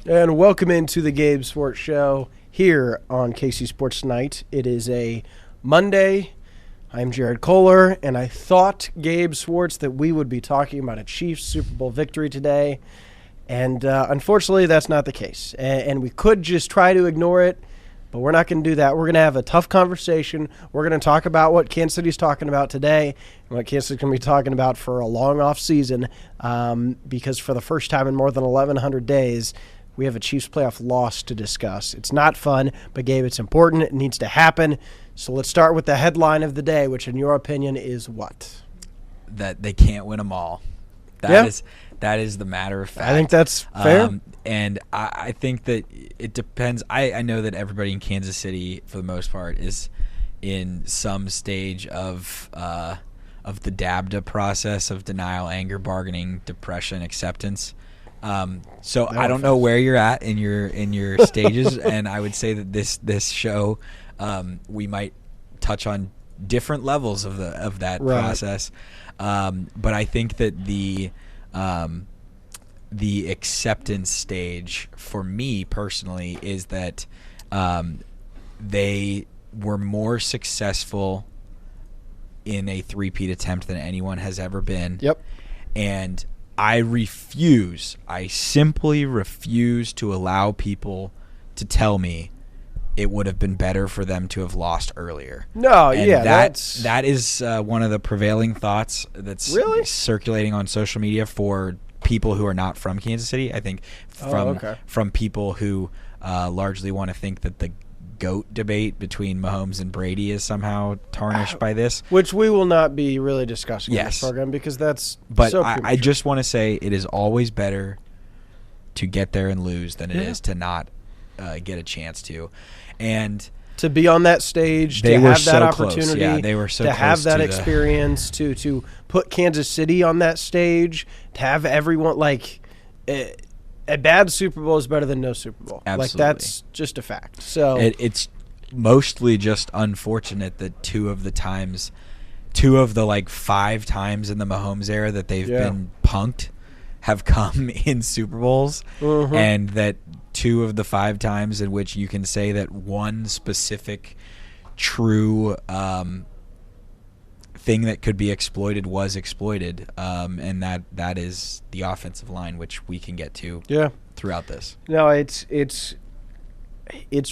And welcome into the Gabe Swartz Show here on KC Sports Tonight. It is a Monday. I'm Jared Koller, and I thought, Gabe Swartz, that we would be talking about a Chiefs Super Bowl victory today. And unfortunately, that's not the case. And we could just try to ignore it, but we're not going to do that. We're going to have a tough conversation. We're going to talk about what Kansas City's talking about today and what Kansas City's going to be talking about for a long off season, because for the first time in more than 1,100 days, we have a Chiefs playoff loss to discuss. It's not fun, but, Gabe, it's important. It needs to happen. So let's start with the headline of the day, which, in your opinion, is what? That they can't win them all. That is the matter of fact. I think that's fair. And I think that it depends. I know that everybody in Kansas City, for the most part, is in some stage of the DABDA process of denial, anger, bargaining, depression, acceptance. So I don't know where you're at in your stages, and I would say that this show, we might touch on different levels of that process. But I think that the acceptance stage for me personally is that they were more successful in a three-peat attempt than anyone has ever been. Yep. And I simply refuse to allow people to tell me it would have been better for them to have lost earlier. No, and yeah. That is one of the prevailing thoughts that's really circulating on social media for people who are not from Kansas City. I think from people who largely want to think that the GOAT debate between Mahomes and Brady is somehow tarnished by this. Which we will not be really discussing in this program because that's I just want to say it is always better to get there and lose than it is to not get a chance to. And to be on that stage, to have that opportunity, they were so to close have that experience, to put Kansas City on that stage, to have everyone a bad Super Bowl is better than no Super Bowl. Absolutely. That's just a fact. So it's mostly just unfortunate that two of the 5 times in the Mahomes era that they've been punked have come in Super Bowls, and that 2 of the 5 times in which you can say that one specific true thing that could be exploited was exploited, and that is the offensive line, which we can get to throughout this. No, it's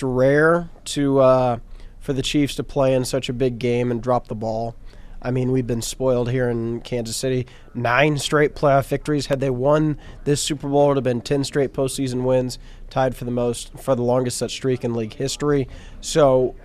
rare to for the Chiefs to play in such a big game and drop the ball. I mean, we've been spoiled here in Kansas City. 9 straight playoff victories. Had they won this Super Bowl, it would have been 10 straight postseason wins, tied for the longest such streak in league history. So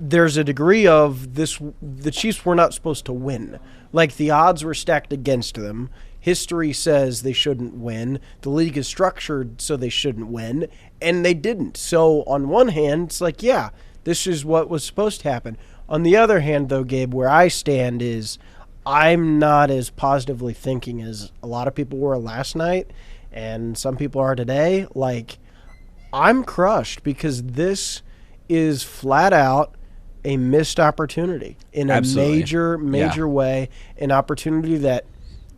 there's a degree of this. The Chiefs were not supposed to win. Like, the odds were stacked against them. History says they shouldn't win. The league is structured so they shouldn't win, and they didn't. So on one hand, it's like, yeah, this is what was supposed to happen. On the other hand, though, Gabe, where I stand is I'm not as positively thinking as a lot of people were last night, and some people are today. Like, I'm crushed because this is flat out a missed opportunity in a major way, an opportunity that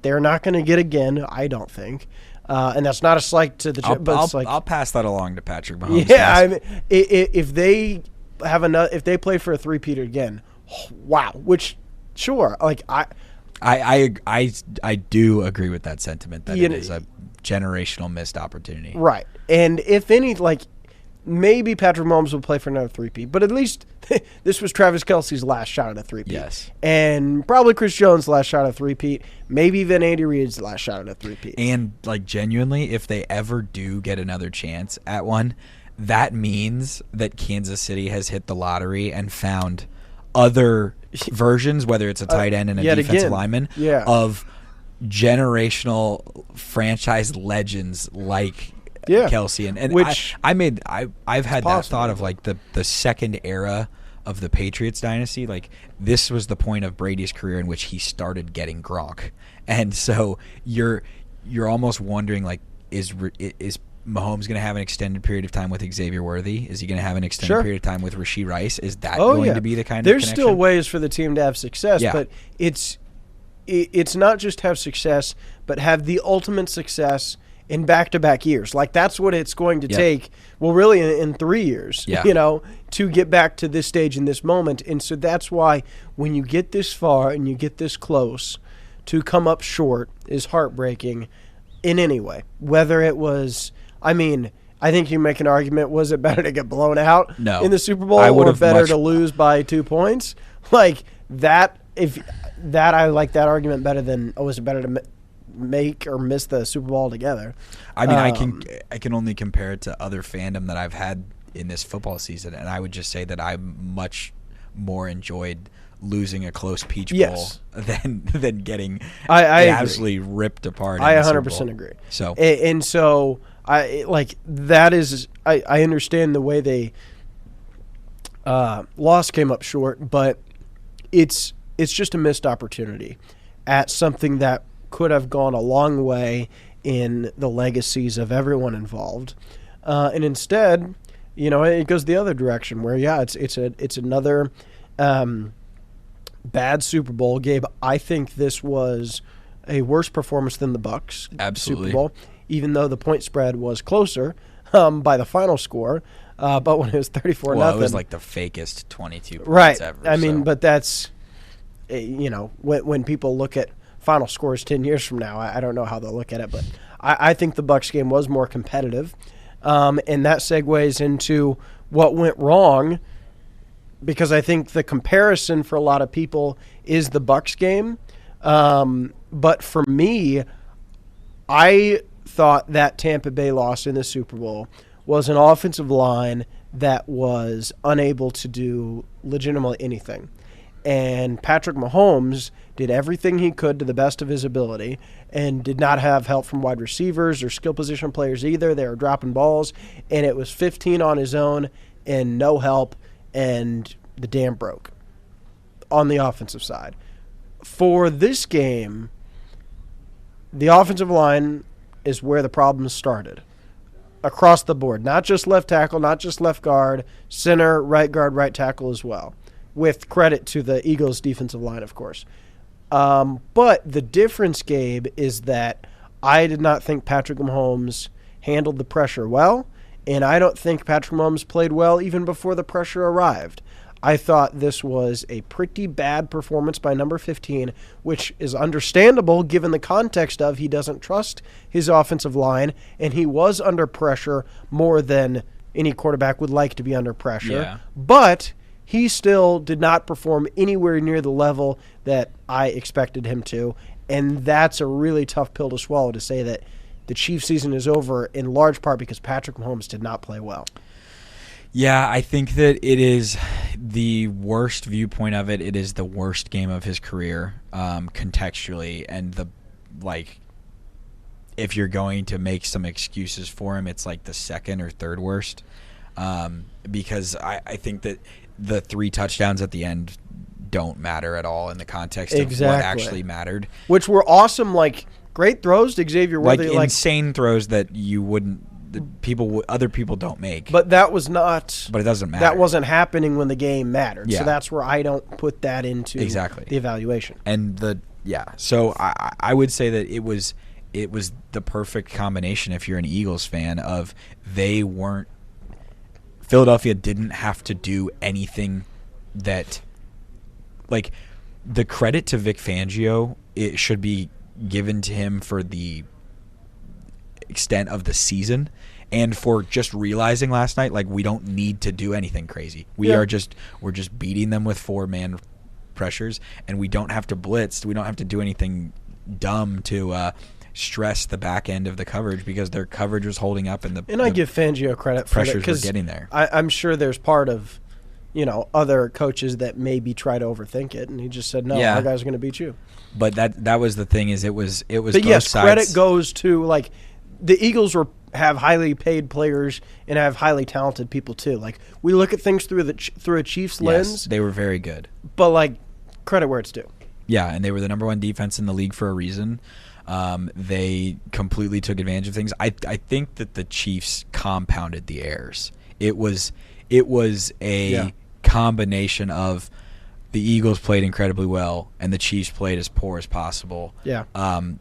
they're not going to get again, I don't think. And that's not a slight to the I'll pass that along to Patrick Mahomes. Yeah, I mean, if they play for a three-peat again, wow. Which, sure, like I do agree with that sentiment that it is a generational missed opportunity. Right, and if any, like, maybe Patrick Mahomes will play for another three-peat, but at least this was Travis Kelce's last shot at a three-peat. Yes. And probably Chris Jones' last shot at a three-peat, maybe even Andy Reid's last shot at a three-peat. And, like, genuinely, if they ever do get another chance at one, that means that Kansas City has hit the lottery and found other versions, whether it's a tight end and a defensive lineman, of generational franchise legends like Kelsey. And which I've had that thought of, like, the second era of the Patriots dynasty. Like, this was the point of Brady's career in which he started getting Gronk. And so you're almost wondering, like, is Mahomes going to have an extended period of time with Xavier Worthy? Is he going to have an extended period of time with Rashee Rice? Is that going to be the kind of connection? There's still ways for the team to have success, but it's not just have success, but have the ultimate success in back-to-back years. Like, that's what it's going to take, well, really in 3 years, to get back to this stage in this moment. And so that's why when you get this far and you get this close, to come up short is heartbreaking in any way. Whether it was, I think you make an argument, was it better to get blown out in the Super Bowl or better to lose by 2 points? Like, that, I like that argument better than, was it better to make or miss the Super Bowl altogether? I can only compare it to other fandom that I've had in this football season, and I would just say that I much more enjoyed losing a close Peach Bowl than getting absolutely ripped apart. I 100% agree. So I like that is I understand the way they loss came up short, but it's just a missed opportunity at something that could have gone a long way in the legacies of everyone involved, and instead, it goes the other direction where it's another bad Super Bowl. Gabe, I think this was a worse performance than the Bucs Super Bowl, even though the point spread was closer by the final score. But when it was 34-0, it was like the fakest 22 points ever. But that's when people look at final scores 10 years from now, I don't know how they'll look at it, but I think the Bucs game was more competitive, and that segues into what went wrong. Because I think the comparison for a lot of people is the Bucs game. But for me, I thought that Tampa Bay loss in the Super Bowl was an offensive line that was unable to do legitimately anything. And Patrick Mahomes did everything he could to the best of his ability and did not have help from wide receivers or skill position players either. They were dropping balls, and it was 15 on his own and no help. And the dam broke on the offensive side. For this game, the offensive line is where the problems started across the board. Not just left tackle, not just left guard, center, right guard, right tackle as well, with credit to the Eagles' defensive line, of course. But the difference, Gabe, is that I did not think Patrick Mahomes handled the pressure well, and I don't think Patrick Mahomes played well even before the pressure arrived. I thought this was a pretty bad performance by number 15, which is understandable given the context of he doesn't trust his offensive line, and he was under pressure more than any quarterback would like to be under pressure. Yeah. But he still did not perform anywhere near the level that I expected him to, and that's a really tough pill to swallow, to say that the Chiefs season is over in large part because Patrick Mahomes did not play well. Yeah, I think that it is the worst viewpoint of it. It is the worst game of his career, contextually, and if you're going to make some excuses for him, it's like the second or third worst, because I think that the 3 touchdowns at the end don't matter at all in the context of what actually mattered, which were awesome, great throws to Xavier Worthy, insane throws that you wouldn't. Other people don't make. But that was not. But it doesn't matter. That wasn't happening when the game mattered. Yeah. So that's where I don't put that into the evaluation. And so I would say that it was the perfect combination if you're an Eagles fan of Philadelphia didn't have to do anything that the credit to Vic Fangio, it should be given to him for the extent of the season and for just realizing last night we don't need to do anything crazy. We're just beating them with 4-man pressures, and we don't have to blitz. We don't have to do anything dumb to stress the back end of the coverage because their coverage was holding up and I give Fangio credit for pressures were getting there. I'm sure there's part of other coaches that maybe try to overthink it, and he just said, no, our guys are going to beat you. But that was the thing, is it was but both yes, sides. Credit goes to the Eagles have highly paid players and have highly talented people too. We look at things through a Chiefs lens. Yes, they were very good. But credit where it's due. Yeah, and they were the number 1 defense in the league for a reason. They completely took advantage of things. I think that the Chiefs compounded the errors. It was a combination of the Eagles played incredibly well, and the Chiefs played as poor as possible. Yeah.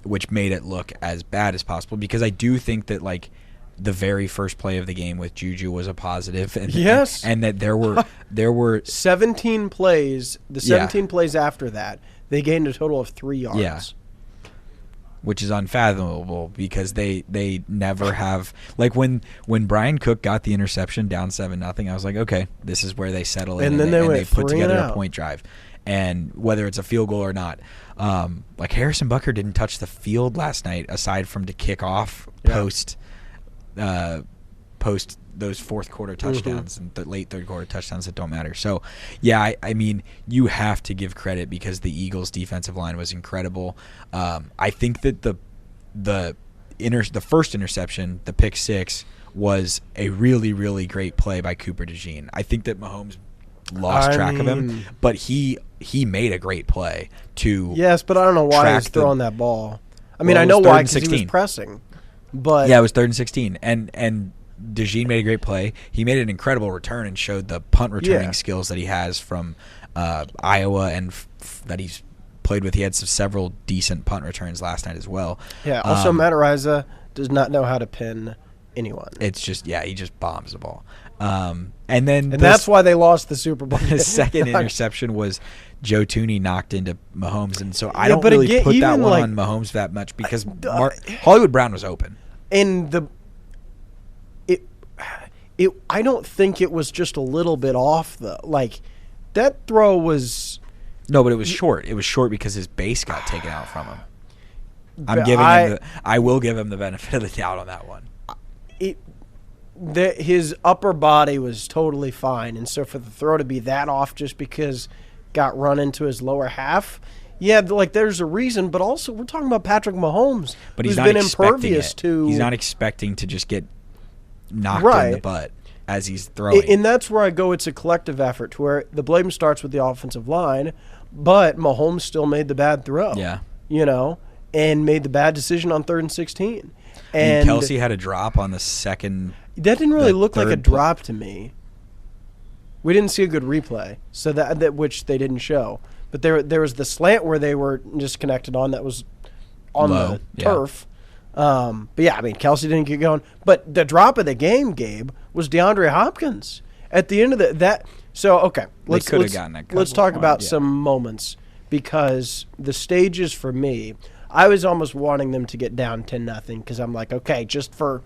Which made it look as bad as possible, because I do think that like the very first play of the game with Juju was a positive, and yes, and that there were 17 plays. The 17 plays after that, they gained a total of 3 yards. Yeah. Which is unfathomable, because they never have, like when Brian Cook got the interception down 7-0, I was like, okay, this is where they settle in, and then they put together a point drive, and whether it's a field goal or not, like Harrison Butker didn't touch the field last night aside from to kick off post those fourth quarter touchdowns and the late third quarter touchdowns that don't matter. So, yeah, I mean, you have to give credit, because the Eagles' defensive line was incredible. I think that the first interception, the pick six, was a really, really great play by Cooper DeJean. I think that Mahomes lost track of him, but he made a great play to. Yes, but I don't know why he's throwing that ball. I mean, I know why, because he was pressing. But yeah, it was 3rd and 16, and DeJean made a great play. He made an incredible return and showed the punt returning skills that he has from Iowa, and that he's played with. He had several decent punt returns last night as well. Yeah. Also, Matt Araiza does not know how to pin anyone. It's just he just bombs the ball. And that's why they lost the Super Bowl. The second interception was Joe Tooney knocked into Mahomes, and so I don't really put that one on Mahomes that much, because Hollywood Brown was open. And I don't think it was just a little bit off, though. Like, that throw was... No, but it was short. It was short because his base got taken out from him. I will give him the benefit of the doubt on that one. His upper body was totally fine, and so for the throw to be that off just because got run into his lower half... Yeah, like there's a reason, but also we're talking about Patrick Mahomes, but he's not been impervious to. He's not expecting to just get knocked in the butt as he's throwing. And that's where I go. It's a collective effort, to where the blame starts with the offensive line, but Mahomes still made the bad throw. Yeah, and made the bad decision on 3rd and 16. And Kelsey had a drop on the second. That didn't really look like a drop to me. We didn't see a good replay, so that which they didn't show. But there was the slant where they were just connected on, that was on the turf. But yeah, I mean, Kelsey didn't get going. But the drop of the game, Gabe, was DeAndre Hopkins at the end of that. So okay, let's talk about some moments, because the stages for me, I was almost wanting them to get down 10-0, because I'm like, okay, just for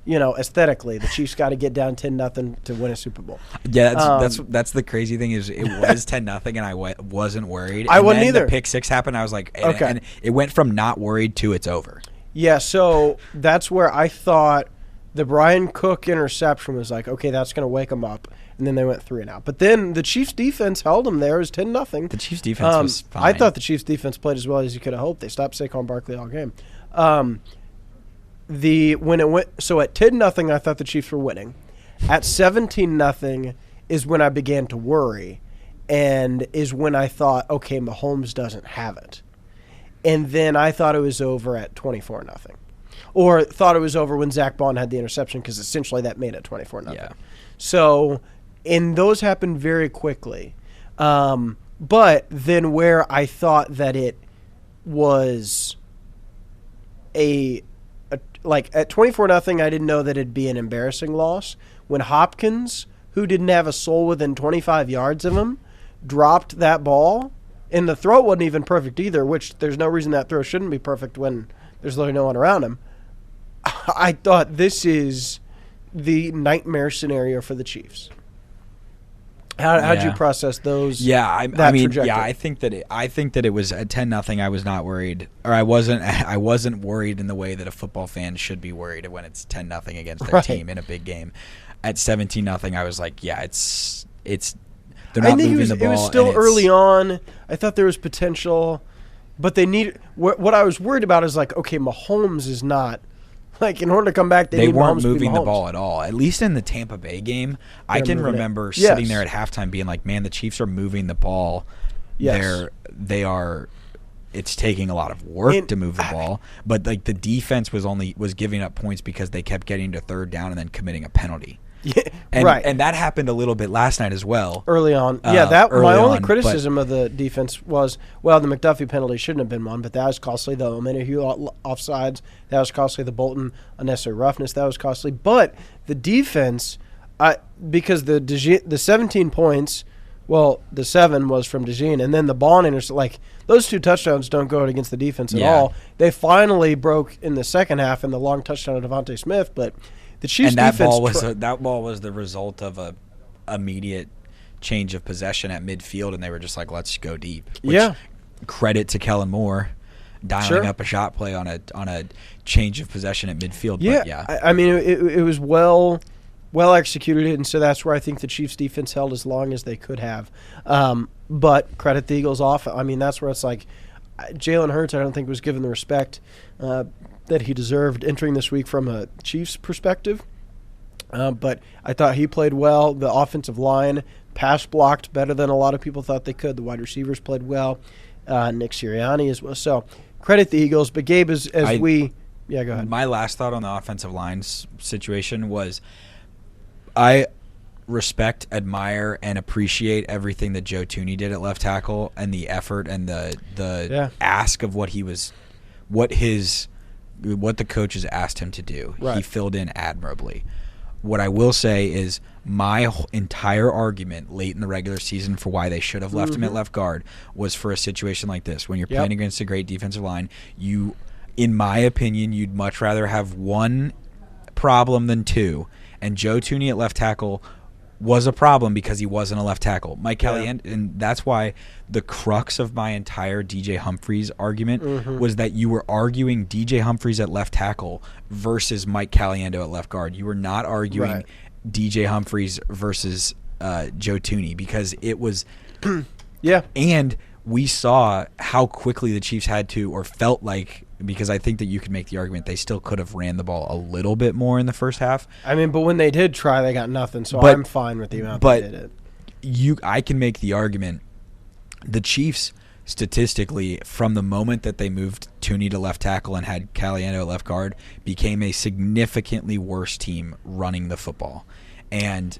aesthetically, the Chiefs got to get down 10-0 to win a Super Bowl. Yeah, that's the crazy thing, is it was 10-0, and I wasn't worried. I wasn't either. The pick six happened. I was like, okay, and it went from not worried to it's over. Yeah, so that's where I thought the Brian Cook interception was like, okay, that's going to wake them up, and then they went 3-and-out. But then the Chiefs defense held them there. It was 10-0. The Chiefs defense was fine. I thought the Chiefs defense played as well as you could have hoped. They stopped Saquon Barkley all game. When it went, so at 10-0, I thought the Chiefs were winning. At 17-0 is when I began to worry, and is when I thought, okay, Mahomes doesn't have it. And then I thought it was over at 24-0, or thought it was over when Zach Bond had the interception, because essentially that made it 24-0. Yeah. So, and those happened very quickly. But then where I thought that it was like at 24-0, I didn't know that it'd be an embarrassing loss. When Hopkins, who didn't have a soul within 25 yards of him, dropped that ball, and the throw wasn't even perfect either, which there's no reason that throw shouldn't be perfect when there's literally no one around him. I thought this is the nightmare scenario for the Chiefs. How'd you process those? Yeah, I mean, trajectory? Yeah, I think that it was at 10-0. I was not worried, or I wasn't worried in the way that a football fan should be worried when it's 10-0 against their team in a big game. At 17-0, I was like, yeah, it's they're not moving the ball. It was still early on. I thought there was potential, but they need. What I was worried about is like, okay, Mahomes is not. Like, in order to come back, they weren't moving the ball at all. At least in the Tampa Bay game, I can remember sitting there at halftime being like, man, the Chiefs are moving the ball. Yes. They are. It's taking a lot of work to move the ball, but like the defense was giving up points because they kept getting to third down and then committing a penalty. Yeah, And, right. And that happened a little bit last night as well. Early on. My only on, criticism of the defense was, well, the McDuffie penalty shouldn't have been one, but that was costly. The Omenihu offsides, that was costly. The Bolton unnecessary roughness, that was costly. But the defense, because the 17 points, well, the 7 was from DeJean, and then the ball like those 2 touchdowns don't go against the defense at all. They finally broke in the second half in the long touchdown of Devontae Smith, but the Chiefs and that defense ball was the result of a immediate change of possession at midfield, and they were just like, let's go deep. Which, credit to Kellen Moore dialing up a shot play on a change of possession at midfield. Yeah, but I mean, it was well executed, and so that's where I think the Chiefs defense held as long as they could have. But credit the Eagles off. I mean, that's where it's like Jalen Hurts, I don't think was given the respect that he deserved entering this week from a Chiefs perspective. But I thought he played well. The offensive line pass blocked better than a lot of people thought they could. The wide receivers played well. Nick Sirianni as well. So credit the Eagles. But Gabe, go ahead. My last thought on the offensive line situation was I respect, admire, and appreciate everything that Joe Thuney did at left tackle and the effort and the ask of what the coaches asked him to do. Right. He filled in admirably. What I will say is my entire argument late in the regular season for why they should have left him at left guard was for a situation like this. When you're playing against a great defensive line, in my opinion, you'd much rather have one problem than 2. And Joe Thuney at left tackle was a problem because he wasn't a left tackle. Mike Caliendo, and that's why the crux of my entire DJ Humphries argument was that you were arguing DJ Humphries at left tackle versus Mike Caliendo at left guard. You were not arguing DJ Humphries versus Joe Thuney, because it was and we saw how quickly the Chiefs had to, or felt like, because I think that you could make the argument they still could have ran the ball a little bit more in the first half. I mean, but when they did try, they got nothing, so I'm fine with the amount they did it. I can make the argument the Chiefs, statistically, from the moment that they moved Thuney to left tackle and had Caliendo at left guard, became a significantly worse team running the football. And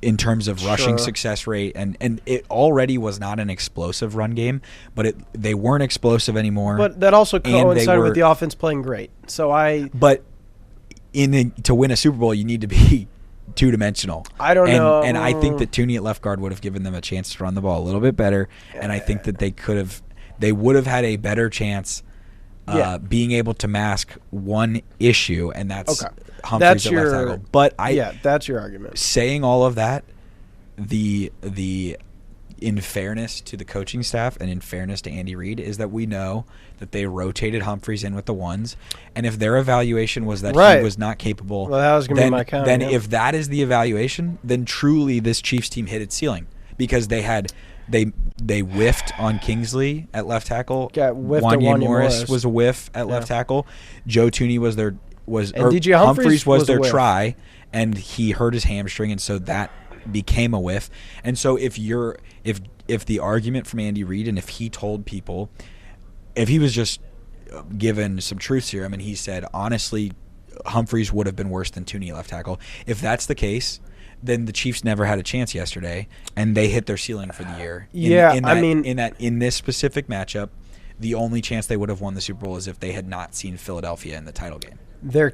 in terms of rushing success rate, and it already was not an explosive run game, but they weren't explosive anymore. But that also coincided with the offense playing great. But to win a Super Bowl, you need to be two-dimensional. I don't know. And I think that Thuney at left guard would have given them a chance to run the ball a little bit better, and I think that they would have had a better chance being able to mask one issue, and that's Humphries at left tackle. But that's your argument. Saying all of that, the in fairness to the coaching staff and in fairness to Andy Reid, is that we know that they rotated Humphries in with the ones, and if their evaluation was that he was not capable, that was going to be my count. Then if that is the evaluation, then truly this Chiefs team hit its ceiling, because they whiffed on Kingsley at left tackle. Wanya Morris was a whiff at left tackle. Joe Thuney DJ Humphries was their try, and he hurt his hamstring, and so that became a whiff. And so if the argument from Andy Reid, and if he told people, if he was just given some truth serum and he said, honestly, Humphries would have been worse than Thuney at left tackle, if that's the case, then the Chiefs never had a chance yesterday, and they hit their ceiling for the year. In this specific matchup, the only chance they would have won the Super Bowl is if they had not seen Philadelphia in the title game. Their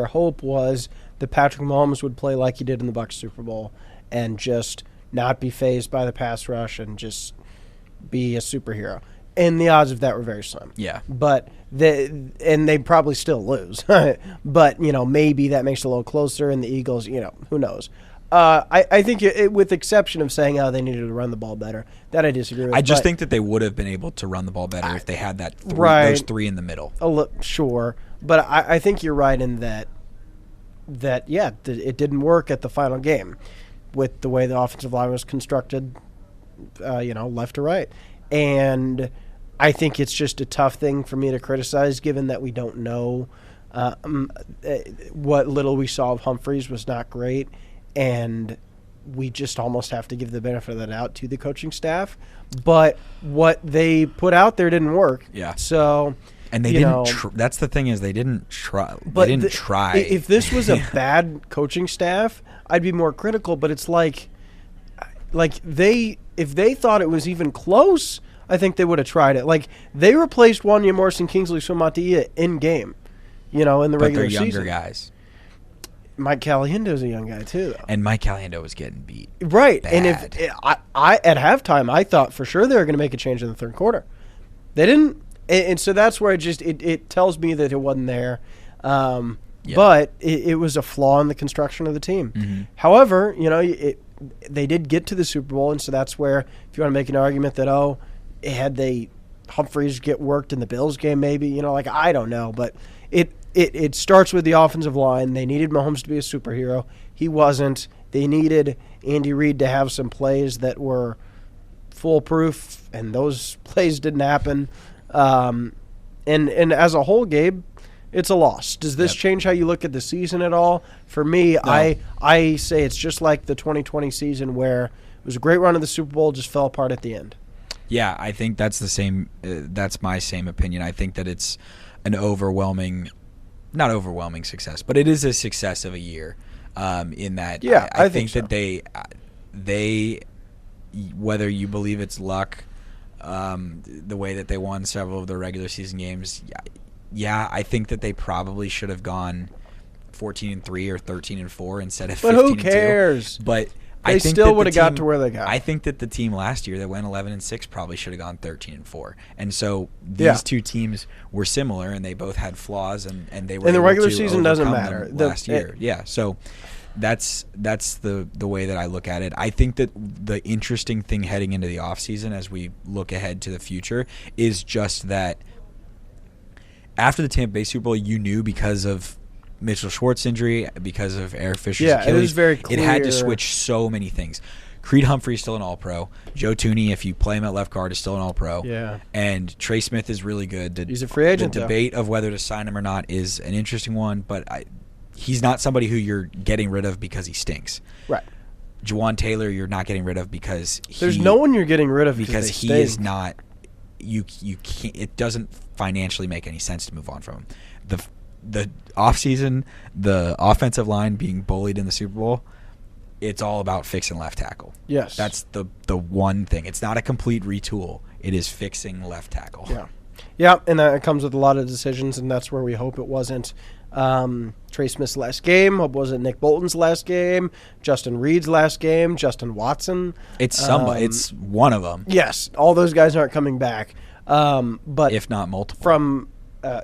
hope was that Patrick Mahomes would play like he did in the Bucs Super Bowl and just not be fazed by the pass rush and just be a superhero. And the odds of that were very slim. Yeah. But they probably still lose. But, maybe that makes it a little closer, and the Eagles, who knows. I think with the exception of saying they needed to run the ball better, that I disagree with. I just think that they would have been able to run the ball better if they had those 3 in the middle. Sure. But I think you're right in that it didn't work at the final game with the way the offensive line was constructed, left to right. And I think it's just a tough thing for me to criticize, given that we don't know what little we saw of Humphries was not great, and we just almost have to give the benefit of the doubt to the coaching staff. But what they put out there didn't work. Yeah. So And they didn't. That's the thing is they didn't try. But they didn't try. If this was a bad coaching staff, I'd be more critical. But it's like if they thought it was even close, I think they would have tried it. Like they replaced Wanya Morrison, Kingsley Sumatia in game, in the regular season. But they're younger guys. Mike Caliendo's a young guy too, though. And Mike Caliendo was getting beat. Right. Bad. And if I at halftime, I thought for sure they were going to make a change in the third quarter. They didn't. And so that's where it tells me that it wasn't there. But it was a flaw in the construction of the team. Mm-hmm. However, they did get to the Super Bowl, and so that's where if you want to make an argument that, had they Humphreys get worked in the Bills game maybe, I don't know. But it starts with the offensive line. They needed Mahomes to be a superhero. He wasn't. They needed Andy Reid to have some plays that were foolproof, and those plays didn't happen. And as a whole, Gabe, it's a loss. Does this change how you look at the season at all? For me, no. I say it's just like the 2020 season where it was a great run of the Super Bowl, just fell apart at the end. Yeah, I think that's the same. That's my same opinion. I think that it's an not overwhelming success, but it is a success of a year. In that, I think so. That they, whether you believe it's luck, the way that they won several of their regular season games, I think that they probably should have gone 14-3 or 13-4 instead of 15-2. But who cares? But they still would have got to where they got. I think that the team last year that went 11-6 probably should have gone 13-4. And so these two teams were similar, and they both had flaws, and they were. And the regular season doesn't matter last year. So that's the way that I look at it. I think that the interesting thing heading into the offseason as we look ahead to the future is just that after the Tampa Bay Super Bowl, you knew because of Mitchell Schwartz injury, because of Eric Fisher's Achilles, it was very clear. It had to switch so many things. Creed Humphrey's still an All-Pro. Joe Thuney, if you play him at left guard, is still an All-Pro. Yeah. And Trey Smith is really good. He's a free agent, The debate of whether to sign him or not is an interesting one, but he's not somebody who you're getting rid of because he stinks. Right. Juwan Taylor, you're not getting rid of because there's no one you're getting rid of because he stink. Is not. You can't. It doesn't financially make any sense to move on from him. The offseason, the offensive line being bullied in the Super Bowl, it's all about fixing left tackle. Yes. That's the one thing. It's not a complete retool. It is fixing left tackle. Yeah. Yeah, and that comes with a lot of decisions, and that's where we hope it wasn't Trey Smith's last game. Hope it wasn't Nick Bolton's last game, Justin Reed's last game, Justin Watson. It's somebody. It's one of them. Yes, all those guys aren't coming back. But if not multiple. From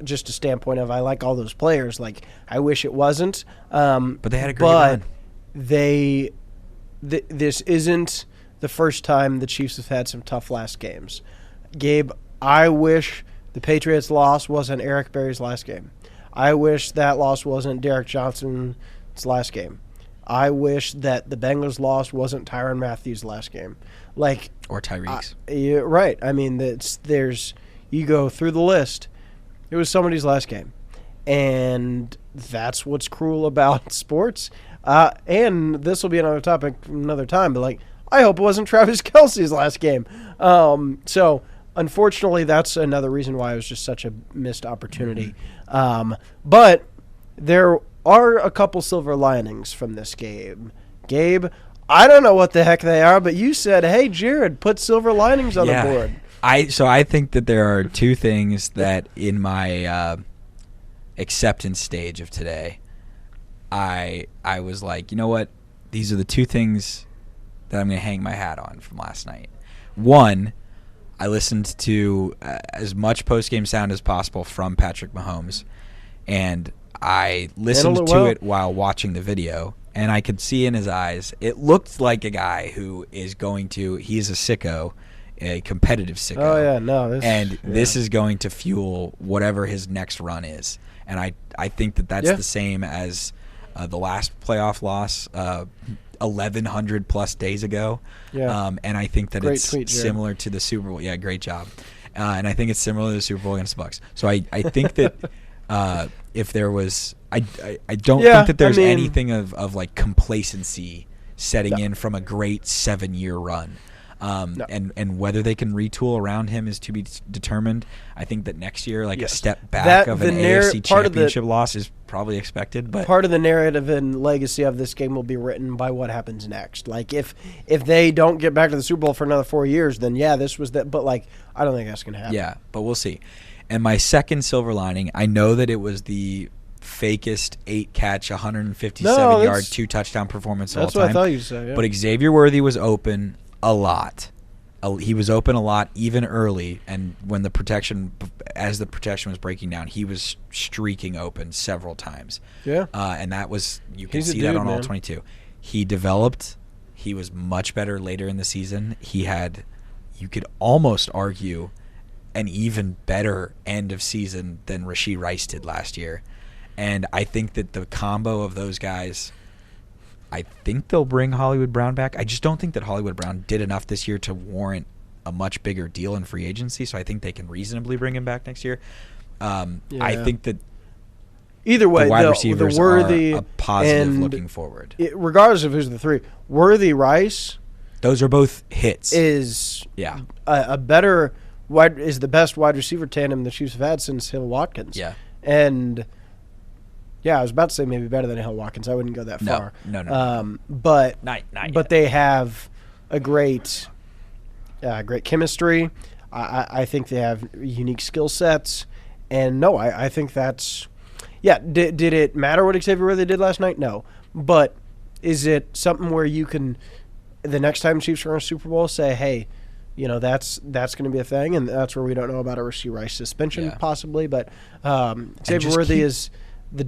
just a standpoint of I like all those players. Like I wish it wasn't. But they had a great run. This isn't the first time the Chiefs have had some tough last games. Gabe, I wish the Patriots' loss wasn't Eric Berry's last game. I wish that loss wasn't Derek Johnson's last game. I wish that the Bengals' loss wasn't Tyrann Mathieu's last game. Or Tyreek's. Yeah, right. I mean, you go through the list. It was somebody's last game. And that's what's cruel about sports. And this will be another topic another time, but I hope it wasn't Travis Kelce's last game. So unfortunately, that's another reason why it was just such a missed opportunity. But there are a couple silver linings from this game. Gabe, I don't know what the heck they are, but you said, hey, Jared, put silver linings on the board. I think that there are two things that in my acceptance stage of today, I was like, you know what? These are the two things that I'm going to hang my hat on from last night. One, I listened to as much post-game sound as possible from Patrick Mahomes, and I listened to it while watching the video, and I could see in his eyes, it looked like a guy who is he's a sicko, a competitive sicko. Oh, yeah, no. This is going to fuel whatever his next run is. And I think that's the same as the last playoff loss 1,100 plus days ago. Yeah. And I think that great it's tweet, similar to the Super Bowl. Yeah, great job. And I think it's similar to the Super Bowl against the Bucs. So I think that if there was I don't think that there's anything of complacency setting in from a great 7-year run. No. And whether they can retool around him is to be determined. I think that next year, a step back of an AFC championship loss is probably expected. But part of the narrative and legacy of this game will be written by what happens next. Like if they don't get back to the Super Bowl for another 4 years, then this was that. But I don't think that's going to happen. Yeah, but we'll see. And my second silver lining, I know that it was the fakest 8-catch, 157-yard, 2-touchdown performance of all time. That's what I thought you'd say. Yeah. But Xavier Worthy was open a lot. He was open a lot, even early, and when as the protection was breaking down, he was streaking open several times. Yeah. And that was, you can He's a see that dude, on all man. 22. He developed. He was much better later in the season. He had, you could almost argue, an even better end of season than Rashee Rice did last year. And I think that the combo of those guys, I think they'll bring Hollywood Brown back. I just don't think that Hollywood Brown did enough this year to warrant a much bigger deal in free agency, so I think they can reasonably bring him back next year. I think that either way, the wide receivers the Worthy are a positive and looking forward. Regardless of who's the three, Worthy Rice Those are both hits. is Yeah. a better is the best wide receiver tandem the Chiefs have had since Hill Watkins. Yeah. And I was about to say maybe better than Hill Watkins. I wouldn't go that far. No. But Not but yet. they have a great chemistry. I think they have unique skill sets. And no, I think that's Did it matter what Xavier Worthy did last night? No. But is it something where you can the next time Chiefs are in a Super Bowl say, hey, that's going to be a thing, and that's where we don't know about a Rashee Rice suspension possibly, but Xavier Worthy is the